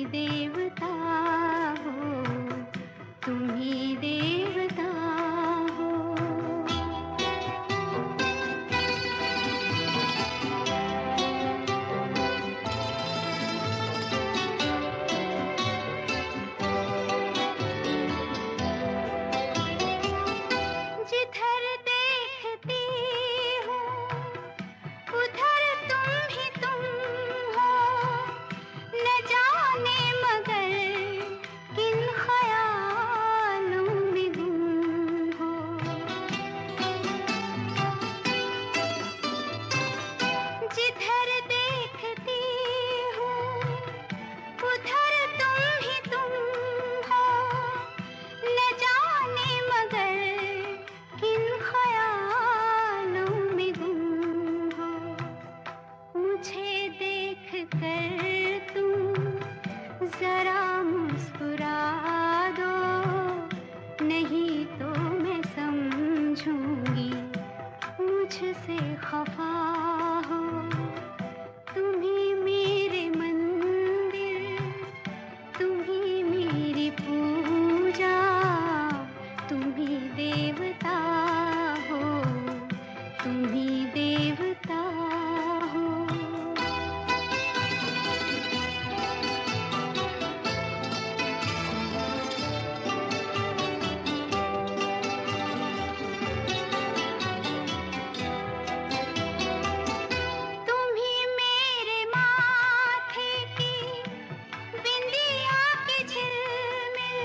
देवता हो, तुम ही देवता हो। जिधर देखती हूँ उधर तुम ही तुम हो, न जाने मगर किन ख्यालों में गुम हो। जिधर देखती हूँ उधर तुम ही तुम हो, न जाने मगर किन ख्यालों में गुम हो। मुझे देख कर तुम जरा मुस्कुरा दो, नहीं तो मैं समझूंगी मुझसे खफा हो। तुम ही मेरे मंदिर, तुम ही मेरी पूजा, तुम ही देवता हो, तुम ही देवता हो। तुम ही मेरे माथे की बिंदिया के झिलमिल,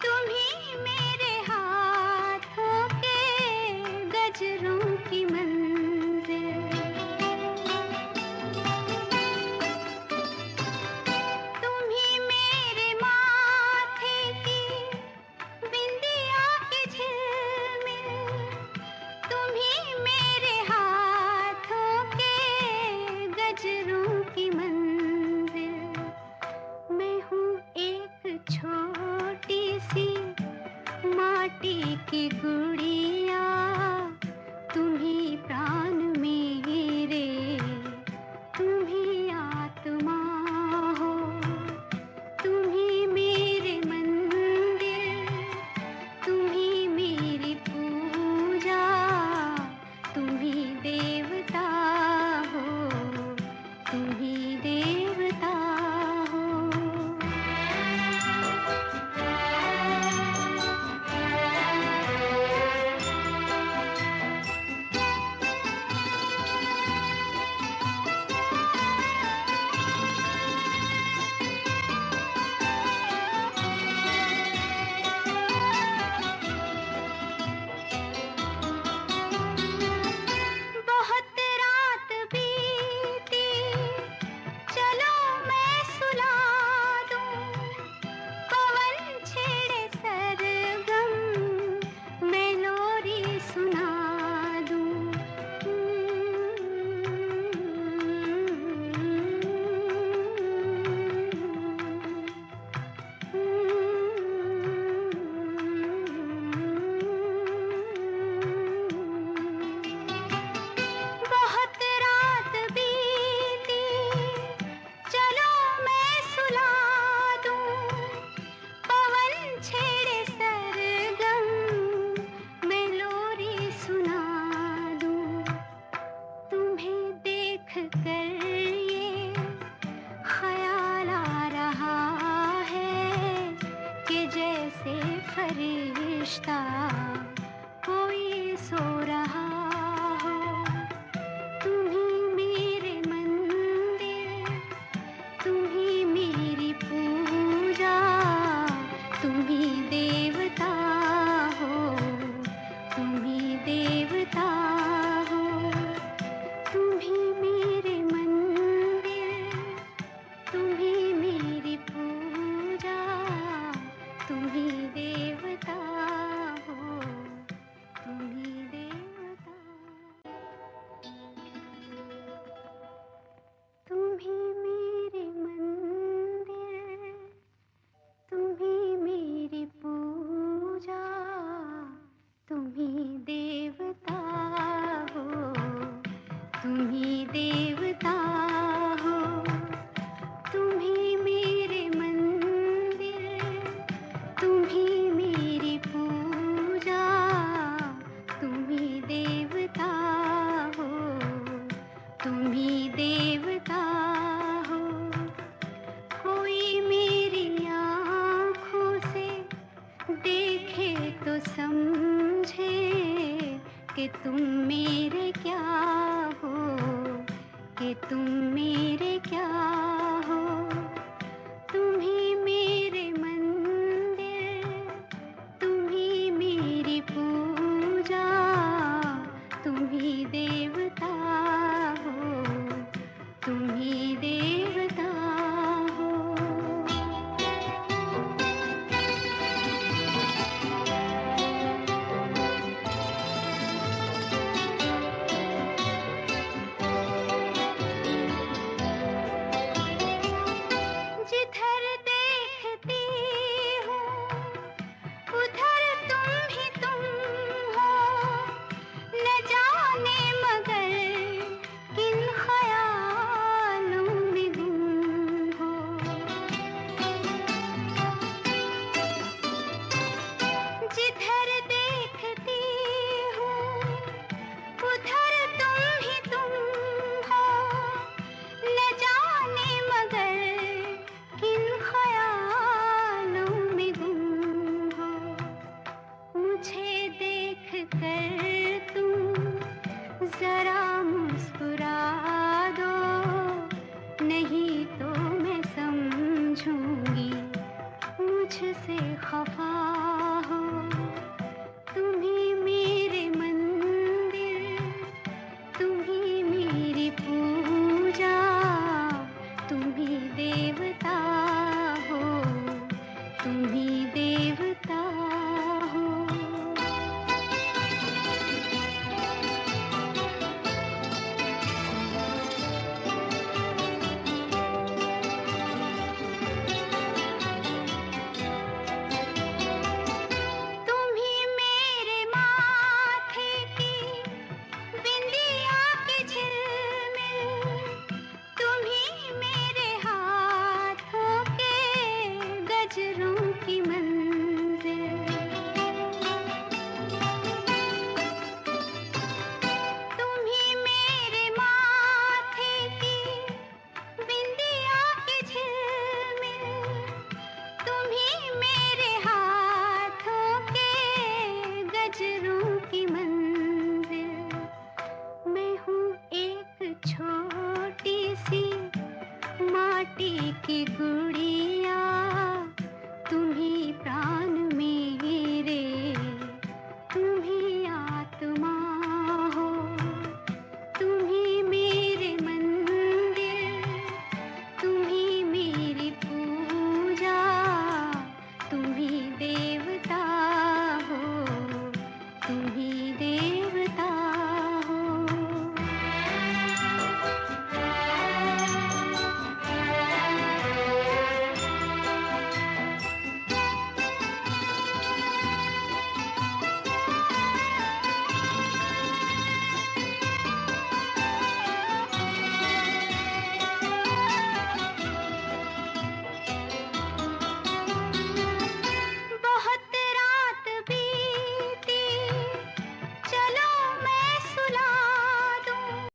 तुम ही मेरे हाथों के गजरों की मंजिल। तुम ही मेरे माथे की बिंदिया के झिलमिल, तुम ही मेरे हाथों के गजरों की मंजिल। मैं हूँ एक छोटी सी माटी की गुड़िया, तुम ही प्राण मेरे, तुम ही आत्मा हो। तुम ही मेरे मंदिर, तुम ही मेरी पूजा, तुम ही देवता हो, तुम ही देवता हो।